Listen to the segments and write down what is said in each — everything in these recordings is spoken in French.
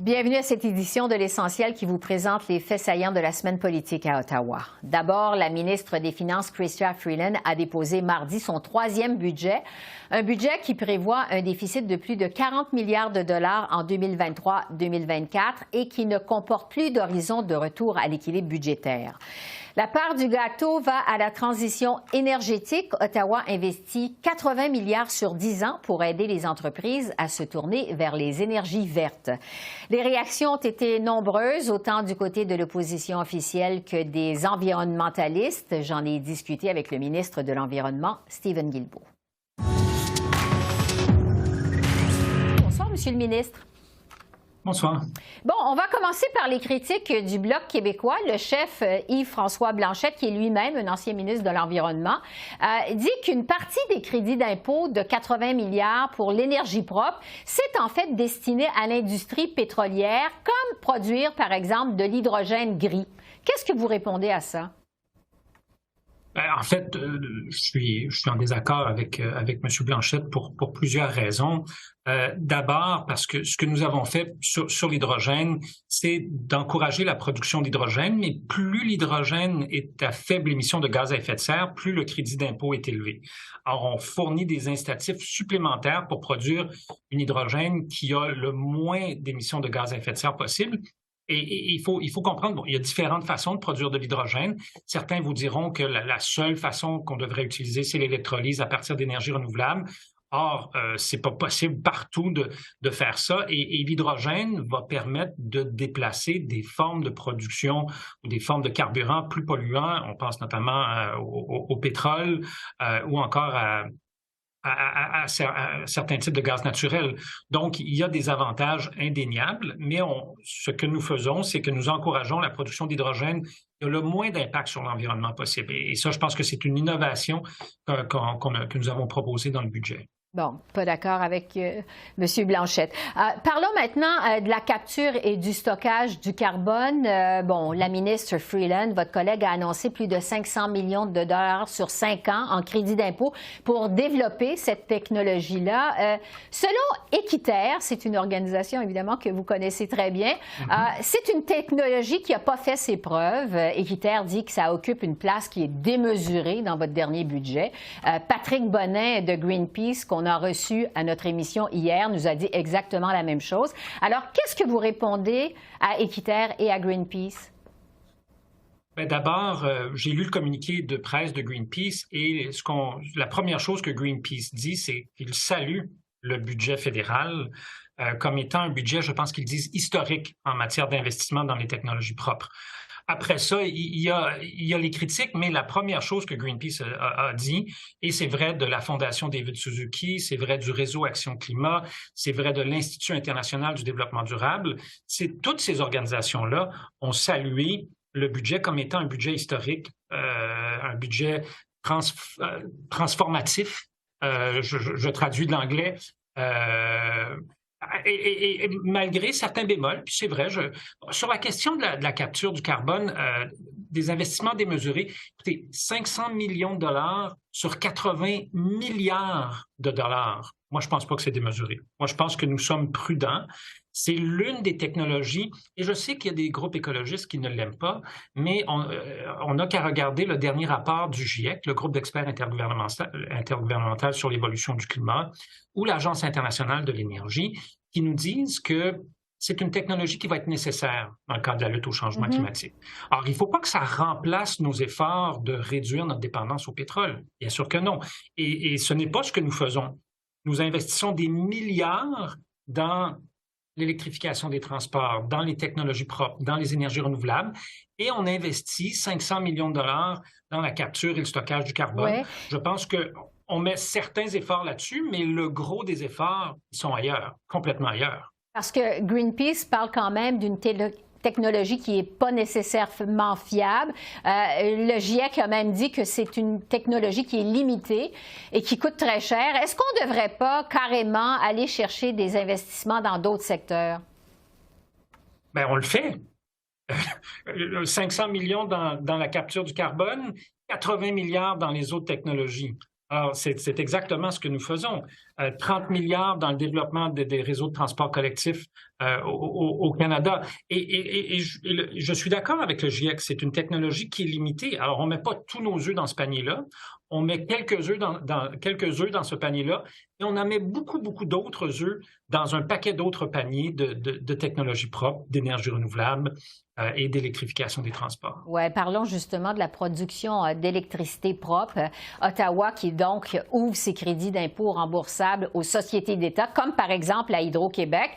Bienvenue à cette édition de l'Essentiel qui vous présente les faits saillants de la semaine politique à Ottawa. D'abord, la ministre des Finances, Chrystia Freeland, a déposé mardi son troisième budget, un budget qui prévoit un déficit de plus de 40 milliards de dollars en 2023-2024 et qui ne comporte plus d'horizon de retour à l'équilibre budgétaire. La part du gâteau va à la transition énergétique. Ottawa investit 80 milliards sur 10 ans pour aider les entreprises à se tourner vers les énergies vertes. Les réactions ont été nombreuses, autant du côté de l'opposition officielle que des environnementalistes. J'en ai discuté avec le ministre de l'Environnement, Stephen Guilbeault. Bonsoir, Monsieur le ministre. Bonsoir. Bon, on va commencer par les critiques du Bloc québécois. Le chef Yves-François Blanchet, qui est lui-même un ancien ministre de l'Environnement, dit qu'une partie des crédits d'impôt de 80 milliards pour l'énergie propre, c'est en fait destiné à l'industrie pétrolière, comme produire, par exemple, de l'hydrogène gris. Qu'est-ce que vous répondez à ça? En fait, je suis en désaccord avec M. Blanchette pour plusieurs raisons. D'abord, parce que ce que nous avons fait sur l'hydrogène, c'est d'encourager la production d'hydrogène, mais plus l'hydrogène est à faible émission de gaz à effet de serre, plus le crédit d'impôt est élevé. Alors, on fournit des incitatifs supplémentaires pour produire une hydrogène qui a le moins d'émissions de gaz à effet de serre possible. Et il faut comprendre, bon, il y a différentes façons de produire de l'hydrogène. Certains vous diront que la seule façon qu'on devrait utiliser, c'est l'électrolyse à partir d'énergies renouvelables. Or, c'est pas possible partout de faire ça. Et l'hydrogène va permettre de déplacer des formes de production ou des formes de carburant plus polluants. On pense notamment au pétrole ou encore à certains types de gaz naturels. Donc, il y a des avantages indéniables, mais ce que nous faisons, c'est que nous encourageons la production d'hydrogène qui a le moins d'impact sur l'environnement possible. Et ça, je pense que c'est une innovation que nous avons proposée dans le budget. Bon, pas d'accord avec M. Blanchette. Parlons maintenant de la capture et du stockage du carbone. Bon, la ministre Freeland, votre collègue, a annoncé plus de 500 millions de dollars sur 5 ans en crédit d'impôt pour développer cette technologie-là. Selon Équiterre, c'est une organisation évidemment que vous connaissez très bien, c'est une technologie qui n'a pas fait ses preuves. Équiterre dit que ça occupe une place qui est démesurée dans votre dernier budget. Patrick Bonnin de Greenpeace, qu'on a reçu à notre émission hier, nous a dit exactement la même chose. Alors, qu'est-ce que vous répondez à Équiterre et à Greenpeace? D'abord, j'ai lu le communiqué de presse de Greenpeace et la première chose que Greenpeace dit, c'est qu'il salue le budget fédéral comme étant un budget, je pense qu'ils disent, historique en matière d'investissement dans les technologies propres. Après ça, il y a les critiques, mais la première chose que Greenpeace a dit, et c'est vrai de la Fondation David Suzuki, c'est vrai du Réseau Action Climat, c'est vrai de l'Institut international du développement durable, c'est toutes ces organisations-là ont salué le budget comme étant un budget historique, un budget transformatif. Je traduis de l'anglais. Et malgré certains bémols, puis c'est vrai, sur la question de la capture du carbone, des investissements démesurés, écoutez, 500 millions de dollars sur 80 milliards de dollars. Moi, je ne pense pas que c'est démesuré. Moi, je pense que nous sommes prudents. C'est l'une des technologies, et je sais qu'il y a des groupes écologistes qui ne l'aiment pas, mais on n'a qu'à regarder le dernier rapport du GIEC, le groupe d'experts intergouvernemental sur l'évolution du climat, ou l'Agence internationale de l'énergie, qui nous disent que c'est une technologie qui va être nécessaire dans le cadre de la lutte au changement climatique. Alors, il ne faut pas que ça remplace nos efforts de réduire notre dépendance au pétrole. Bien sûr que non. Et ce n'est pas ce que nous faisons. Nous investissons des milliards dans l'électrification des transports, dans les technologies propres, dans les énergies renouvelables, et on investit 500 millions de dollars dans la capture et le stockage du carbone. Ouais. Je pense qu'on met certains efforts là-dessus, mais le gros des efforts sont ailleurs, complètement ailleurs. Parce que Greenpeace parle quand même d'une technologie qui n'est pas nécessairement fiable. Le GIEC a même dit que c'est une technologie qui est limitée et qui coûte très cher. Est-ce qu'on ne devrait pas carrément aller chercher des investissements dans d'autres secteurs? Bien, on le fait. 500 millions dans la capture du carbone, 80 milliards dans les autres technologies. Alors, c'est exactement ce que nous faisons. 30 milliards dans le développement des réseaux de transport collectif au Canada. Et je suis d'accord avec le GIEC, c'est une technologie qui est limitée. Alors, on ne met pas tous nos œufs dans ce panier-là, on met quelques œufs dans ce panier-là, et on en met beaucoup, beaucoup d'autres œufs dans un paquet d'autres paniers de technologies propres, d'énergie renouvelable et d'électrification des transports. Oui, parlons justement de la production d'électricité propre. Ottawa qui donc ouvre ses crédits d'impôt remboursables aux sociétés d'État, comme par exemple à Hydro-Québec.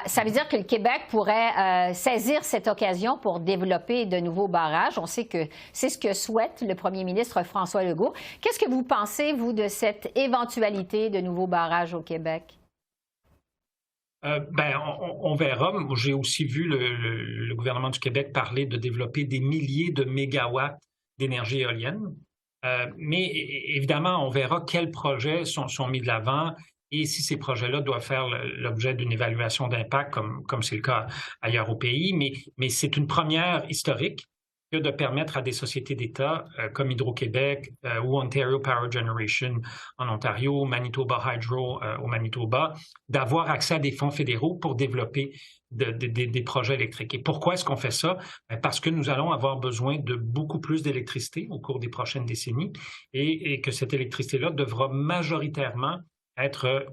Ça veut dire que le Québec pourrait saisir cette occasion pour développer de nouveaux barrages. On sait que c'est ce que souhaite le premier ministre François Legault. Qu'est-ce que vous pensez, vous, de cette éventualité de nouveaux barrages au Québec? On verra. J'ai aussi vu le gouvernement du Québec parler de développer des milliers de mégawatts d'énergie éolienne. Mais évidemment, on verra quels projets sont mis de l'avant et si ces projets-là doivent faire l'objet d'une évaluation d'impact, comme c'est le cas ailleurs au pays. Mais c'est une première historique que de permettre à des sociétés d'État comme Hydro-Québec ou Ontario Power Generation en Ontario, Manitoba Hydro au Manitoba, d'avoir accès à des fonds fédéraux pour développer des projets électriques. Et pourquoi est-ce qu'on fait ça? Parce que nous allons avoir besoin de beaucoup plus d'électricité au cours des prochaines décennies et que cette électricité-là devra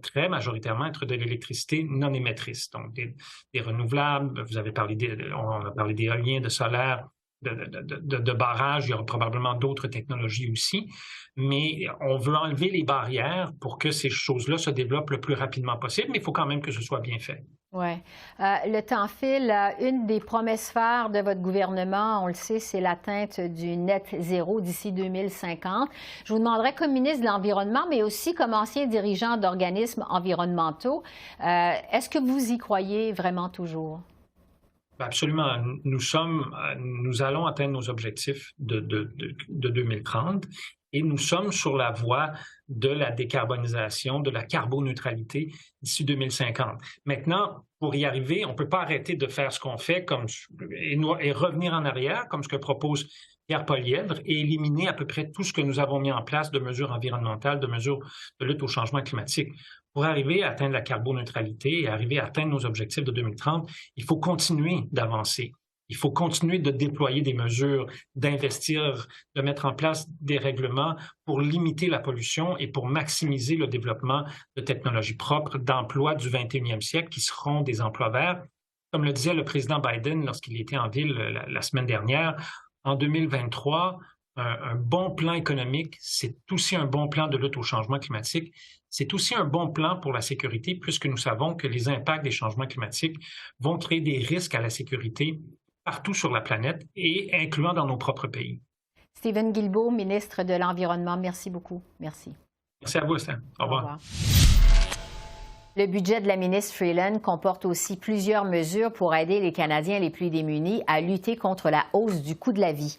très majoritairement être de l'électricité non émettrice, donc des renouvelables. On a parlé d'éolien, de solaire, de barrages, il y aura probablement d'autres technologies aussi, mais on veut enlever les barrières pour que ces choses-là se développent le plus rapidement possible, mais il faut quand même que ce soit bien fait. Oui. Le temps file. Une des promesses phares de votre gouvernement, on le sait, c'est l'atteinte du net zéro d'ici 2050. Je vous demanderai, comme ministre de l'Environnement, mais aussi comme ancien dirigeant d'organismes environnementaux, est-ce que vous y croyez vraiment toujours? Absolument. Nous allons atteindre nos objectifs de 2030 et nous sommes sur la voie de la décarbonisation, de la carboneutralité d'ici 2050. Maintenant, pour y arriver, on ne peut pas arrêter de faire ce qu'on fait et revenir en arrière, comme ce que propose Pierre Poilievre, et éliminer à peu près tout ce que nous avons mis en place de mesures environnementales, de mesures de lutte au changement climatique. Pour arriver à atteindre la carboneutralité et arriver à atteindre nos objectifs de 2030, il faut continuer d'avancer. Il faut continuer de déployer des mesures, d'investir, de mettre en place des règlements pour limiter la pollution et pour maximiser le développement de technologies propres, d'emplois du 21e siècle qui seront des emplois verts. Comme le disait le président Biden lorsqu'il était en ville la semaine dernière, en 2023, un bon plan économique, c'est aussi un bon plan de lutte au changement climatique. C'est aussi un bon plan pour la sécurité, puisque nous savons que les impacts des changements climatiques vont créer des risques à la sécurité partout sur la planète et incluant dans nos propres pays. Stephen Guilbeault, ministre de l'Environnement, merci beaucoup. Merci. Merci à vous, Esther. Au revoir. Le budget de la ministre Freeland comporte aussi plusieurs mesures pour aider les Canadiens les plus démunis à lutter contre la hausse du coût de la vie.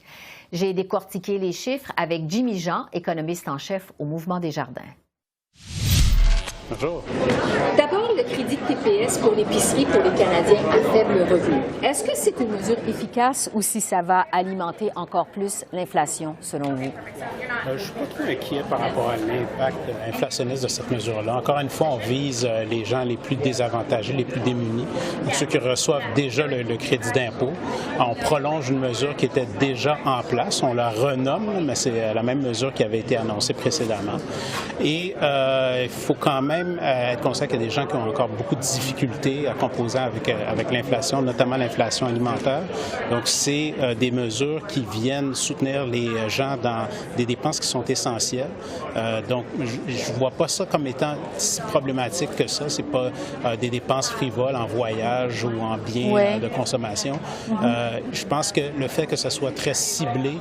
J'ai décortiqué les chiffres avec Jimmy Jean, économiste en chef au Mouvement Desjardins. Bonjour. D'abord, le crédit de TPS pour l'épicerie pour les Canadiens à faible revenu. Est-ce que c'est une mesure efficace ou si ça va alimenter encore plus l'inflation, selon vous? Je ne suis pas trop inquiet par rapport à l'impact inflationniste de cette mesure-là. Encore une fois, on vise les gens les plus désavantagés, les plus démunis, donc ceux qui reçoivent déjà le crédit d'impôt. On prolonge une mesure qui était déjà en place. On la renomme, mais c'est la même mesure qui avait été annoncée précédemment. Et il faut quand même être conscient qu'il y a des gens qui ont encore beaucoup de difficultés à composer avec l'inflation, notamment l'inflation alimentaire. Donc, c'est des mesures qui viennent soutenir les gens dans des dépenses qui sont essentielles. Donc, je ne vois pas ça comme étant si problématique que ça. Ce n'est pas des dépenses frivoles en voyage ou en biens de consommation. Je pense que le fait que ça soit très ciblé,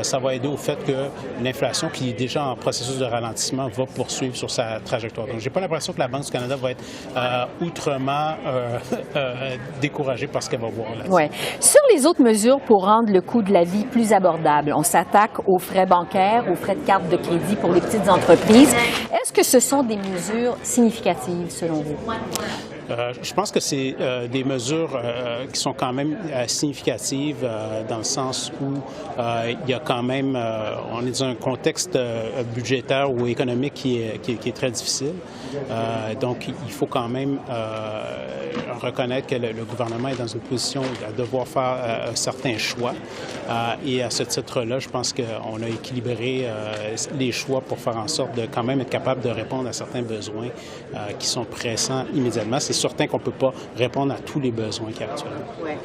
ça va aider au fait que l'inflation, qui est déjà en processus de ralentissement, va poursuivre sur sa trajectoire. Donc, je n'ai pas l'impression que la Banque du Canada va être outrement découragée par ce qu'elle va voir là. Oui. Sur les autres mesures pour rendre le coût de la vie plus abordable, on s'attaque aux frais bancaires, aux frais de carte de crédit pour les petites entreprises. Est-ce que ce sont des mesures significatives, selon vous? Je pense que c'est des mesures qui sont quand même significatives dans le sens où il y a quand même, on est dans un contexte budgétaire ou économique qui est très difficile. Donc, il faut quand même reconnaître que le gouvernement est dans une position à devoir faire un certain choix. Et à ce titre-là, je pense qu'on a équilibré les choix pour faire en sorte de quand même être capable de répondre à certains besoins qui sont pressants immédiatement. C'est certain qu'on ne peut pas répondre à tous les besoins qu'il y a actuellement. Ouais.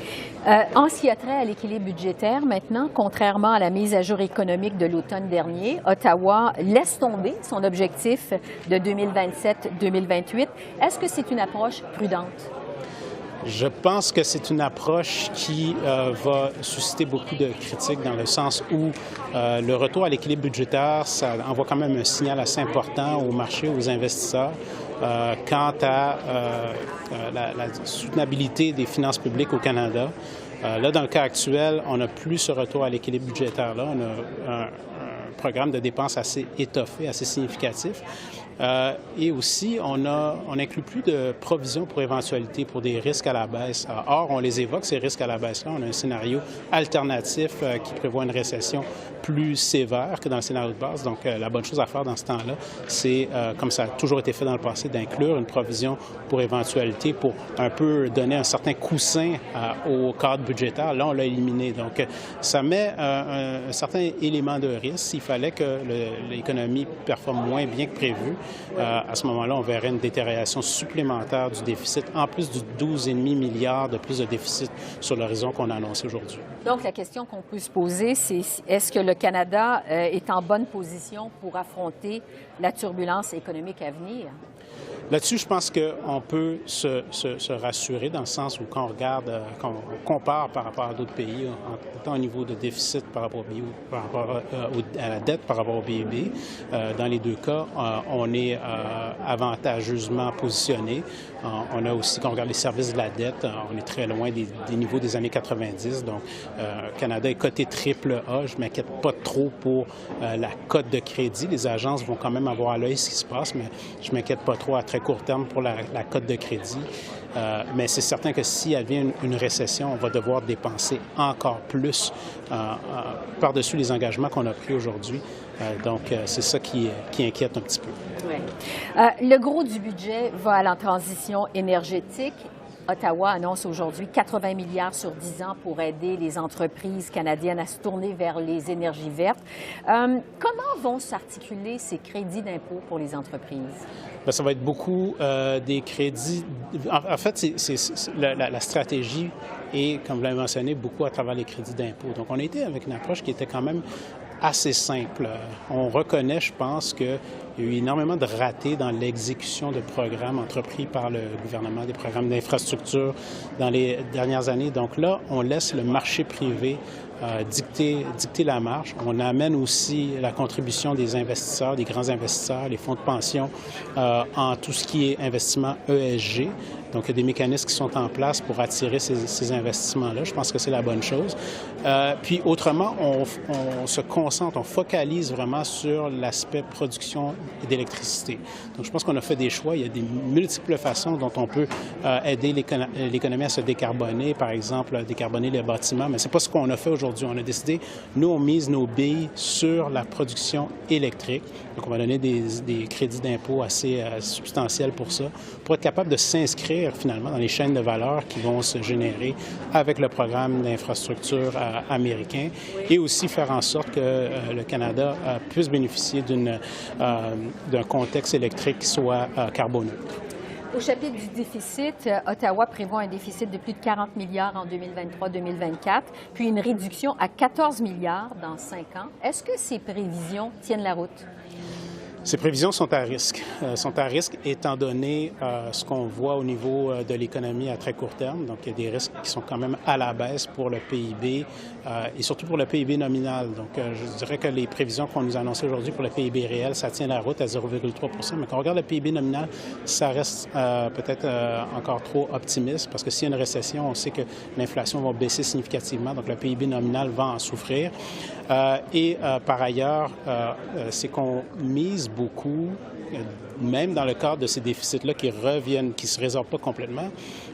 En ce qui a trait à l'équilibre budgétaire, maintenant, contrairement à la mise à jour économique de l'automne dernier, Ottawa laisse tomber son objectif de 2027-2028. Est-ce que c'est une approche prudente? Je pense que c'est une approche qui va susciter beaucoup de critiques dans le sens où le retour à l'équilibre budgétaire, ça envoie quand même un signal assez important au marché, aux investisseurs, quant à la soutenabilité des finances publiques au Canada. Là, dans le cas actuel, on n'a plus ce retour à l'équilibre budgétaire-là. On a un programme de dépenses assez étoffé, assez significatif. Et aussi, on n'inclut plus de provisions pour éventualité, pour des risques à la baisse. Or, on les évoque, ces risques à la baisse-là. On a un scénario alternatif qui prévoit une récession plus sévère que dans le scénario de base. Donc, la bonne chose à faire dans ce temps-là, c'est, comme ça a toujours été fait dans le passé, d'inclure une provision pour éventualité pour un peu donner un certain coussin au cadre budgétaire. Là, on l'a éliminé. Donc, ça met un certain élément de risque. S'il fallait que l'économie performe moins bien que prévu, à ce moment-là, on verrait une détérioration supplémentaire du déficit, en plus du 12,5 milliards de plus de déficit sur l'horizon qu'on a annoncé aujourd'hui. Donc, la question qu'on peut se poser, c'est est-ce que le Canada est en bonne position pour affronter la turbulence économique à venir? Là-dessus, je pense qu'on peut se rassurer dans le sens où quand on regarde, quand on compare par rapport à d'autres pays, tant au niveau de déficit par rapport au PIB, par rapport à la dette par rapport au PIB, dans les deux cas, on est avantageusement positionné. On a aussi, quand on regarde les services de la dette, on est très loin des niveaux des années 90. Donc, le Canada est coté triple A. Je ne m'inquiète pas trop pour la cote de crédit. Les agences vont quand même avoir à l'œil ce qui se passe, mais je ne m'inquiète pas trop à très court terme pour la cote de crédit. Mais c'est certain que s'il y avait une récession, on va devoir dépenser encore plus par-dessus les engagements qu'on a pris aujourd'hui. Donc, c'est ça qui inquiète un petit peu. Oui. Le gros du budget va à la transition énergétique. Ottawa annonce aujourd'hui 80 milliards sur 10 ans pour aider les entreprises canadiennes à se tourner vers les énergies vertes. Comment vont s'articuler ces crédits d'impôt pour les entreprises? Bien, ça va être beaucoup des crédits. En fait, la stratégie est, comme vous l'avez mentionné, beaucoup à travers les crédits d'impôt. Donc, on a été avec une approche qui était quand même assez simple. On reconnaît, je pense, qu'il y a eu énormément de ratés dans l'exécution de programmes entrepris par le gouvernement, des programmes d'infrastructure dans les dernières années. Donc là, on laisse le marché privé dicter la marche. On amène aussi la contribution des investisseurs, des grands investisseurs, les fonds de pension en tout ce qui est investissement ESG. Donc, il y a des mécanismes qui sont en place pour attirer ces investissements-là. Je pense que c'est la bonne chose. Puis, autrement, on se concentre, on focalise vraiment sur l'aspect production d'électricité. Donc, je pense qu'on a fait des choix. Il y a des multiples façons dont on peut aider l'économie à se décarboner, par exemple, décarboner les bâtiments. Mais ce n'est pas ce qu'on a fait aujourd'hui. On a décidé, nous, on mise nos billes sur la production électrique. Donc, on va donner des crédits d'impôt assez substantiels pour ça, pour être capable de s'inscrire finalement dans les chaînes de valeur qui vont se générer avec le programme d'infrastructure américain et aussi faire en sorte que le Canada puisse bénéficier d'un contexte électrique qui soit carboneutre. Au chapitre du déficit, Ottawa prévoit un déficit de plus de 40 milliards en 2023-2024, puis une réduction à 14 milliards dans 5 ans. Est-ce que ces prévisions tiennent la route? Ces prévisions sont à risque. Étant donné ce qu'on voit au niveau de l'économie à très court terme. Donc, il y a des risques qui sont quand même à la baisse pour le PIB et surtout pour le PIB nominal. Donc, je dirais que les prévisions qu'on nous a annoncées aujourd'hui pour le PIB réel, ça tient la route à 0,3 %. Mais quand on regarde le PIB nominal, ça reste peut-être encore trop optimiste parce que s'il y a une récession, on sait que l'inflation va baisser significativement. Donc, le PIB nominal va en souffrir. Par ailleurs, c'est qu'on mise beaucoup même dans le cadre de ces déficits-là qui reviennent, qui ne se résorbent pas complètement,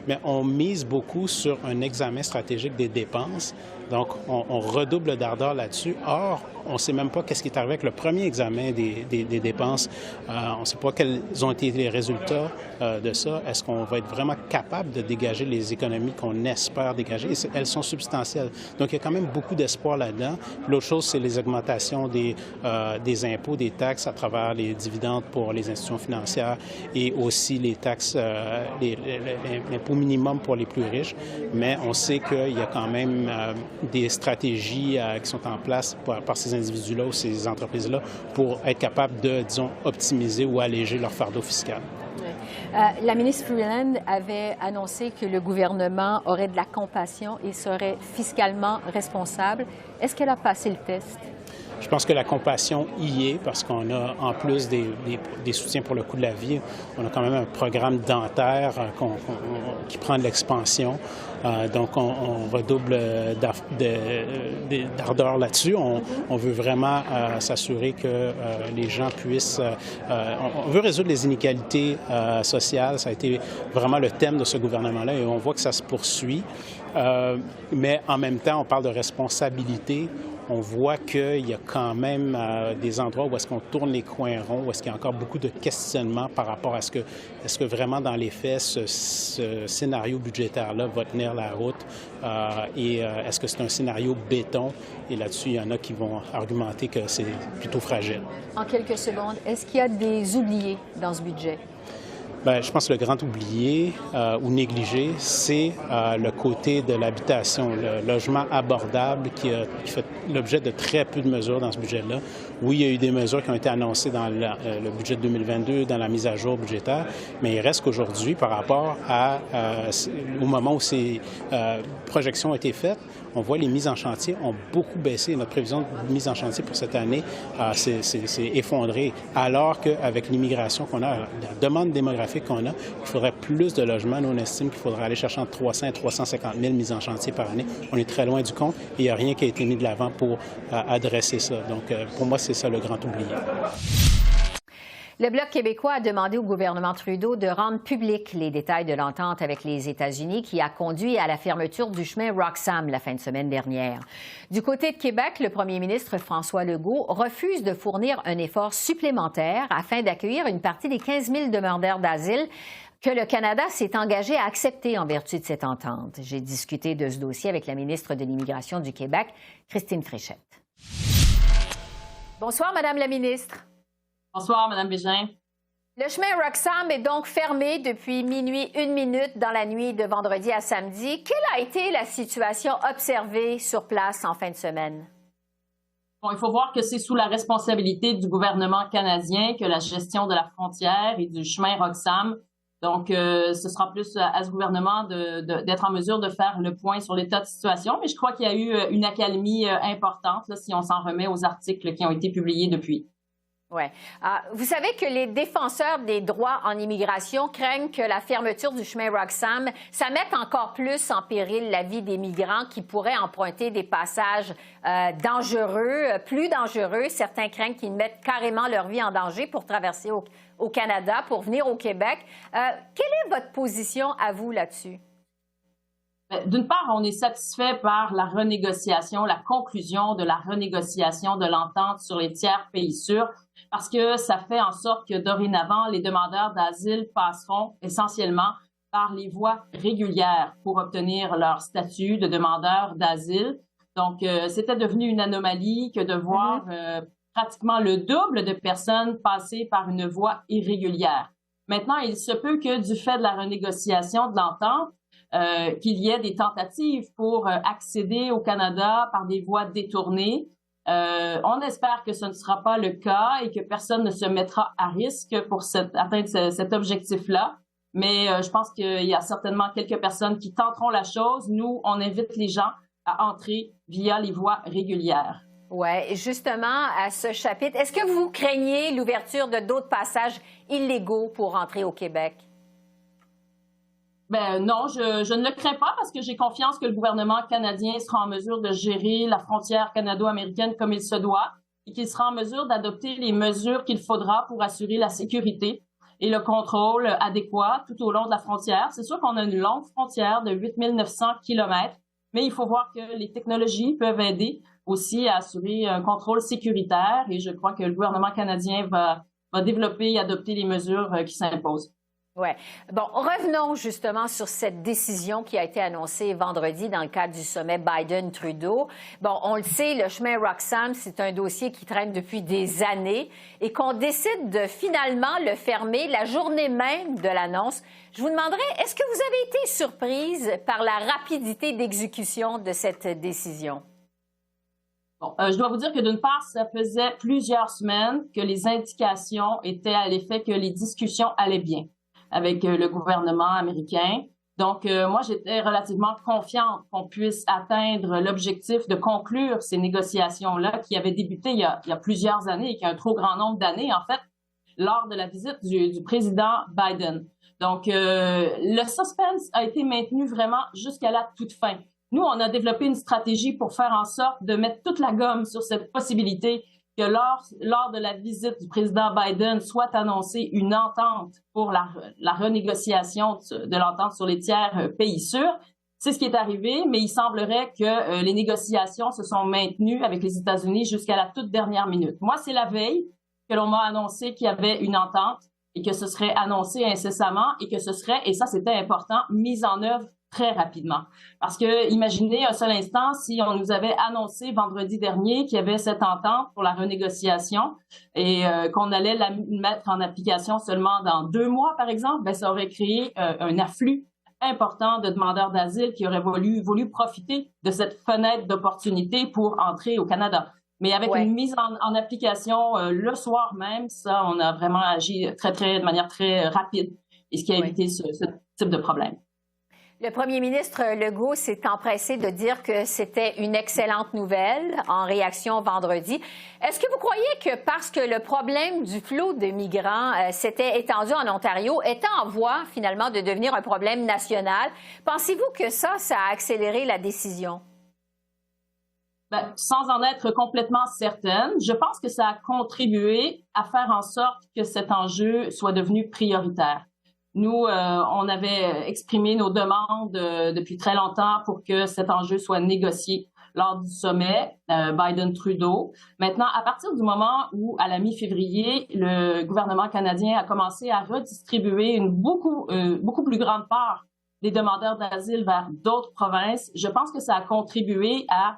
mais on mise beaucoup sur un examen stratégique des dépenses. Donc, on redouble d'ardeur là-dessus. Or, on ne sait même pas qu'est-ce qui est arrivé avec le premier examen des dépenses. On ne sait pas quels ont été les résultats de ça. Est-ce qu'on va être vraiment capable de dégager les économies qu'on espère dégager? Et elles sont substantielles. Donc, il y a quand même beaucoup d'espoir là-dedans. L'autre chose, c'est les augmentations des impôts, des taxes à travers les dividendes pour les institutions financières et aussi les taxes, l'impôt minimum pour les plus riches. Mais on sait qu'il y a quand même des stratégies qui sont en place par ces individus-là ou ces entreprises-là pour être capables de, disons, optimiser ou alléger leur fardeau fiscal. La ministre Freeland avait annoncé que le gouvernement aurait de la compassion et serait fiscalement responsable. Est-ce qu'elle a passé le test? Je pense que la compassion y est parce qu'on a, en plus des soutiens pour le coût de la vie, on a quand même un programme dentaire qui prend de l'expansion. Donc, on redouble d'ardeur là-dessus. On veut vraiment s'assurer que les gens puissent... on veut résoudre les inégalités sociales. Ça a été vraiment le thème de ce gouvernement-là et on voit que ça se poursuit. Mais en même temps, on parle de responsabilité. On voit qu'il y a quand même des endroits où est-ce qu'on tourne les coins ronds, où est-ce qu'il y a encore beaucoup de questionnements par rapport à est-ce que vraiment dans les faits, ce scénario budgétaire-là va tenir la route et est-ce que c'est un scénario béton? Et là-dessus, il y en a qui vont argumenter que c'est plutôt fragile. En quelques secondes, est-ce qu'il y a des oubliés dans ce budget? Bien, je pense que le grand oublié ou négligé, c'est le côté de l'habitation, le logement abordable qui fait l'objet de très peu de mesures dans ce budget-là. Oui, il y a eu des mesures qui ont été annoncées dans le budget de 2022, dans la mise à jour budgétaire, mais il reste qu'aujourd'hui, par rapport au moment où ces projections ont été faites, on voit les mises en chantier ont beaucoup baissé. Notre prévision de mise en chantier pour cette année s'est effondrée, alors qu'avec l'immigration qu'on a, la demande démographique qu'on a, il faudrait plus de logements. Nous, on estime qu'il faudrait aller chercher entre 300 et 350 000 mises en chantier par année. On est très loin du compte et il n'y a rien qui a été mis de l'avant pour adresser ça. Donc, pour moi, c'est ça le grand oublié. Le Bloc québécois a demandé au gouvernement Trudeau de rendre publics les détails de l'entente avec les États-Unis qui a conduit à la fermeture du chemin Roxham la fin de semaine dernière. Du côté de Québec, le premier ministre François Legault refuse de fournir un effort supplémentaire afin d'accueillir une partie des 15 000 demandeurs d'asile que le Canada s'est engagé à accepter en vertu de cette entente. J'ai discuté de ce dossier avec la ministre de l'Immigration du Québec, Christine Fréchette. Bonsoir, Madame la ministre. Bonsoir, Mme Bégin. Le chemin Roxham est donc fermé depuis minuit 1 dans la nuit de vendredi à samedi. Quelle a été la situation observée sur place en fin de semaine? Bon, il faut voir que c'est sous la responsabilité du gouvernement canadien que la gestion de la frontière et du chemin Roxham. Donc, ce sera plus à ce gouvernement d'être en mesure de faire le point sur l'état de situation. Mais je crois qu'il y a eu une accalmie importante là, si on s'en remet aux articles qui ont été publiés depuis. Oui. Vous savez que les défenseurs des droits en immigration craignent que la fermeture du chemin Roxham, ça mette encore plus en péril la vie des migrants qui pourraient emprunter des passages dangereux, plus dangereux. Certains craignent qu'ils mettent carrément leur vie en danger pour traverser au Canada, pour venir au Québec. Quelle est votre position à vous là-dessus? D'une part, on est satisfait par la renégociation, la conclusion de la renégociation de l'entente sur les tiers pays sûrs, parce que ça fait en sorte que dorénavant, les demandeurs d'asile passeront essentiellement par les voies régulières pour obtenir leur statut de demandeur d'asile. Donc, c'était devenu une anomalie que de voir pratiquement le double de personnes passer par une voie irrégulière. Maintenant, il se peut que du fait de la renégociation de l'entente, qu'il y ait des tentatives pour accéder au Canada par des voies détournées. On espère que ce ne sera pas le cas et que personne ne se mettra à risque pour atteindre cet objectif-là. Mais je pense qu'il y a certainement quelques personnes qui tenteront la chose. Nous, on invite les gens à entrer via les voies régulières. Oui, justement, à ce chapitre, est-ce que vous craignez l'ouverture de d'autres passages illégaux pour entrer au Québec? Ben non, je ne le crains pas parce que j'ai confiance que le gouvernement canadien sera en mesure de gérer la frontière canado-américaine comme il se doit et qu'il sera en mesure d'adopter les mesures qu'il faudra pour assurer la sécurité et le contrôle adéquat tout au long de la frontière. C'est sûr qu'on a une longue frontière de 8 900 kilomètres, mais il faut voir que les technologies peuvent aider aussi à assurer un contrôle sécuritaire et je crois que le gouvernement canadien va développer et adopter les mesures qui s'imposent. Oui. Bon, revenons justement sur cette décision qui a été annoncée vendredi dans le cadre du sommet Biden-Trudeau. Bon, on le sait, le chemin Roxham, c'est un dossier qui traîne depuis des années et qu'on décide de finalement le fermer la journée même de l'annonce. Je vous demanderais, est-ce que vous avez été surprise par la rapidité d'exécution de cette décision? Bon, je dois vous dire que d'une part, ça faisait plusieurs semaines que les indications étaient à l'effet que les discussions allaient bien avec le gouvernement américain. Donc, moi, j'étais relativement confiante qu'on puisse atteindre l'objectif de conclure ces négociations-là qui avaient débuté il y a plusieurs années et qui a un trop grand nombre d'années, en fait, lors de la visite du président Biden. Donc, le suspense a été maintenu vraiment jusqu'à la toute fin. Nous, on a développé une stratégie pour faire en sorte de mettre toute la gomme sur cette possibilité que lors de la visite du président Biden soit annoncée une entente pour la renégociation de l'entente sur les tiers pays sûrs. C'est ce qui est arrivé, mais il semblerait que les négociations se sont maintenues avec les États-Unis jusqu'à la toute dernière minute. Moi, c'est la veille que l'on m'a annoncé qu'il y avait une entente et que ce serait annoncé incessamment et que ce serait, et ça c'était important, mis en œuvre très rapidement. Parce que, imaginez un seul instant, si on nous avait annoncé vendredi dernier qu'il y avait cette entente pour la renégociation et qu'on allait la mettre en application seulement dans 2 mois, par exemple, ben ça aurait créé un afflux important de demandeurs d'asile qui auraient voulu profiter de cette fenêtre d'opportunité pour entrer au Canada. Mais avec une mise en application le soir même, ça, on a vraiment agi de manière très rapide, et ce qui a évité ce type de problème. Le premier ministre Legault s'est empressé de dire que c'était une excellente nouvelle en réaction vendredi. Est-ce que vous croyez que parce que le problème du flot de migrants s'était étendu en Ontario, est en voie finalement de devenir un problème national, pensez-vous que ça a accéléré la décision? Ben, sans en être complètement certaine, je pense que ça a contribué à faire en sorte que cet enjeu soit devenu prioritaire. Nous, on avait exprimé nos demandes depuis très longtemps pour que cet enjeu soit négocié lors du sommet Biden-Trudeau. Maintenant, à partir du moment où, à la mi-février, le gouvernement canadien a commencé à redistribuer une beaucoup plus grande part des demandeurs d'asile vers d'autres provinces, je pense que ça a contribué à,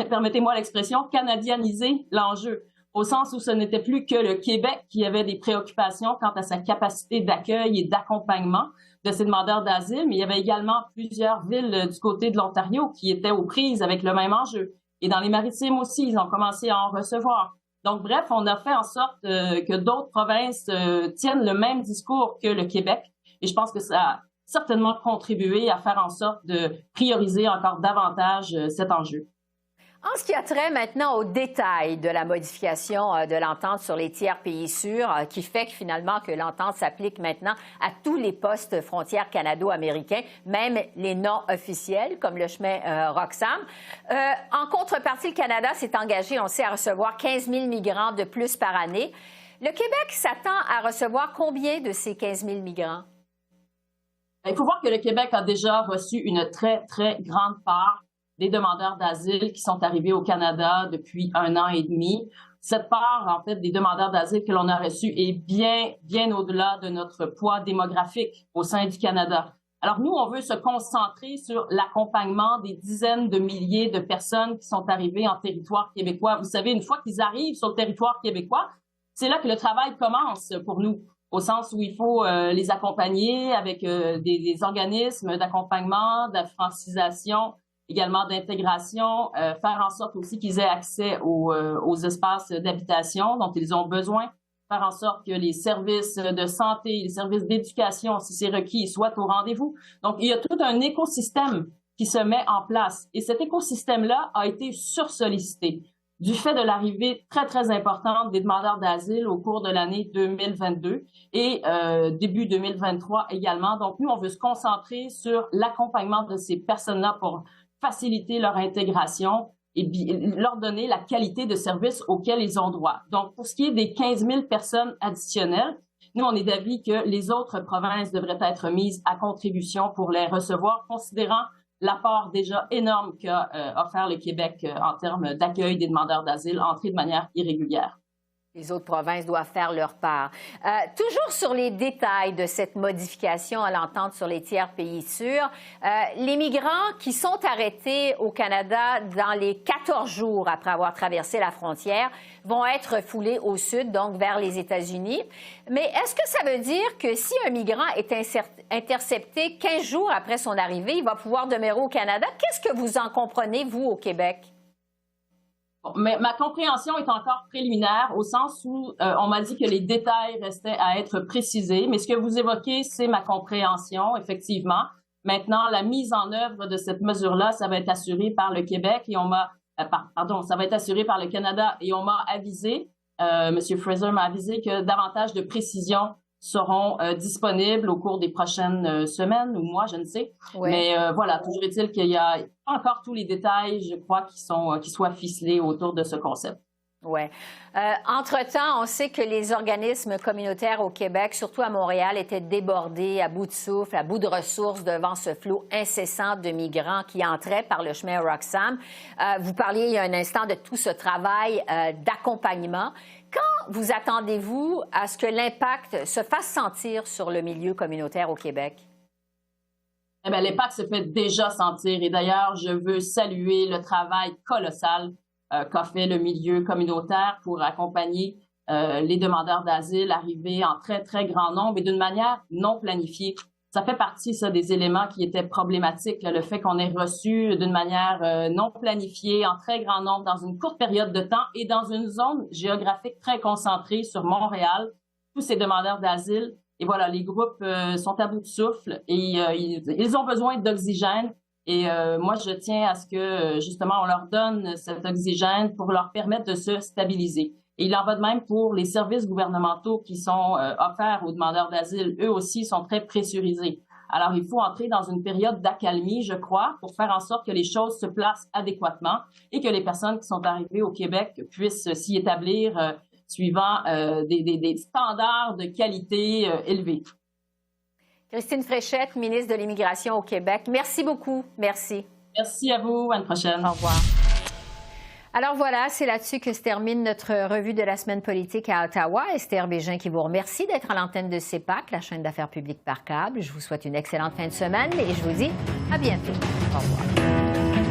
permettez-moi l'expression, canadianiser l'enjeu, au sens où ce n'était plus que le Québec qui avait des préoccupations quant à sa capacité d'accueil et d'accompagnement de ces demandeurs d'asile, mais il y avait également plusieurs villes du côté de l'Ontario qui étaient aux prises avec le même enjeu. Et dans les Maritimes aussi, ils ont commencé à en recevoir. Donc, bref, on a fait en sorte que d'autres provinces tiennent le même discours que le Québec. Et je pense que ça a certainement contribué à faire en sorte de prioriser encore davantage cet enjeu. En ce qui a trait maintenant aux détails de la modification de l'entente sur les tiers pays sûrs, qui fait que finalement que l'entente s'applique maintenant à tous les postes frontières canado-américains, même les non officiels, comme le chemin Roxham. En contrepartie, le Canada s'est engagé, on sait, à recevoir 15 000 migrants de plus par année. Le Québec s'attend à recevoir combien de ces 15 000 migrants? Il faut voir que le Québec a déjà reçu une très, très grande part des demandeurs d'asile qui sont arrivés au Canada depuis 1 an et demi. Cette part, en fait, des demandeurs d'asile que l'on a reçus est bien, bien au-delà de notre poids démographique au sein du Canada. Alors, nous, on veut se concentrer sur l'accompagnement des dizaines de milliers de personnes qui sont arrivées en territoire québécois. Vous savez, une fois qu'ils arrivent sur le territoire québécois, c'est là que le travail commence pour nous, au sens où il faut les accompagner avec des organismes d'accompagnement, de francisation, également d'intégration, faire en sorte aussi qu'ils aient accès aux espaces d'habitation dont ils ont besoin, faire en sorte que les services de santé, les services d'éducation, si c'est requis, soient au rendez-vous. Donc, il y a tout un écosystème qui se met en place. Et cet écosystème-là a été sursollicité du fait de l'arrivée très, très importante des demandeurs d'asile au cours de l'année 2022 et début 2023 également. Donc, nous, on veut se concentrer sur l'accompagnement de ces personnes-là pour faciliter leur intégration et leur donner la qualité de service auquel ils ont droit. Donc, pour ce qui est des 15 000 personnes additionnelles, Nous, on est d'avis que les autres provinces devraient être mises à contribution pour les recevoir, considérant l'apport déjà énorme qu'a offert le Québec en termes d'accueil des demandeurs d'asile entrés de manière irrégulière. Les autres provinces doivent faire leur part. Toujours sur les détails de cette modification à l'entente sur les tiers pays sûrs, les migrants qui sont arrêtés au Canada dans les 14 jours après avoir traversé la frontière vont être refoulés au sud, donc vers les États-Unis. Mais est-ce que ça veut dire que si un migrant est intercepté 15 jours après son arrivée, il va pouvoir demeurer au Canada? Qu'est-ce que vous en comprenez, vous, au Québec? Bon, mais ma compréhension est encore préliminaire au sens où on m'a dit que les détails restaient à être précisés. Mais ce que vous évoquez, c'est ma compréhension, effectivement. Maintenant, la mise en œuvre de cette mesure-là, ça va être assuré par le Québec et on m'a, ça va être assuré par le Canada et on m'a avisé, M. Fraser m'a avisé que davantage de précisions seront disponibles au cours des prochaines semaines ou mois, je ne sais. Oui. Mais voilà, toujours est-il qu'il y a encore tous les détails, je crois, qui soient ficelés autour de ce concept. Oui. Entre-temps, on sait que les organismes communautaires au Québec, surtout à Montréal, étaient débordés, à bout de souffle, à bout de ressources devant ce flot incessant de migrants qui entraient par le chemin Roxham. Vous parliez il y a un instant de tout ce travail d'accompagnement. Quand vous attendez-vous à ce que l'impact se fasse sentir sur le milieu communautaire au Québec? Eh bien, l'impact se fait déjà sentir. Et d'ailleurs, je veux saluer le travail colossal qu'a fait le milieu communautaire pour accompagner les demandeurs d'asile arrivés en très, très grand nombre et d'une manière non planifiée. Ça fait partie, ça, des éléments qui étaient problématiques, là, le fait qu'on ait reçu d'une manière non planifiée, en très grand nombre, dans une courte période de temps et dans une zone géographique très concentrée sur Montréal, tous ces demandeurs d'asile. Et voilà, les groupes sont à bout de souffle et ils ont besoin d'oxygène. Et moi, je tiens à ce que, justement, on leur donne cet oxygène pour leur permettre de se stabiliser. Et il en va de même pour les services gouvernementaux qui sont offerts aux demandeurs d'asile. Eux aussi sont très pressurisés. Alors, il faut entrer dans une période d'accalmie, je crois, pour faire en sorte que les choses se placent adéquatement et que les personnes qui sont arrivées au Québec puissent s'y établir suivant des standards de qualité élevés. Christine Fréchette, ministre de l'Immigration au Québec. Merci beaucoup. Merci. Merci à vous. À une prochaine. Au revoir. Alors voilà, c'est là-dessus que se termine notre revue de la semaine politique à Ottawa. Esther Bégin qui vous remercie d'être à l'antenne de CEPAC, la chaîne d'affaires publiques par câble. Je vous souhaite une excellente fin de semaine et je vous dis à bientôt. Au revoir.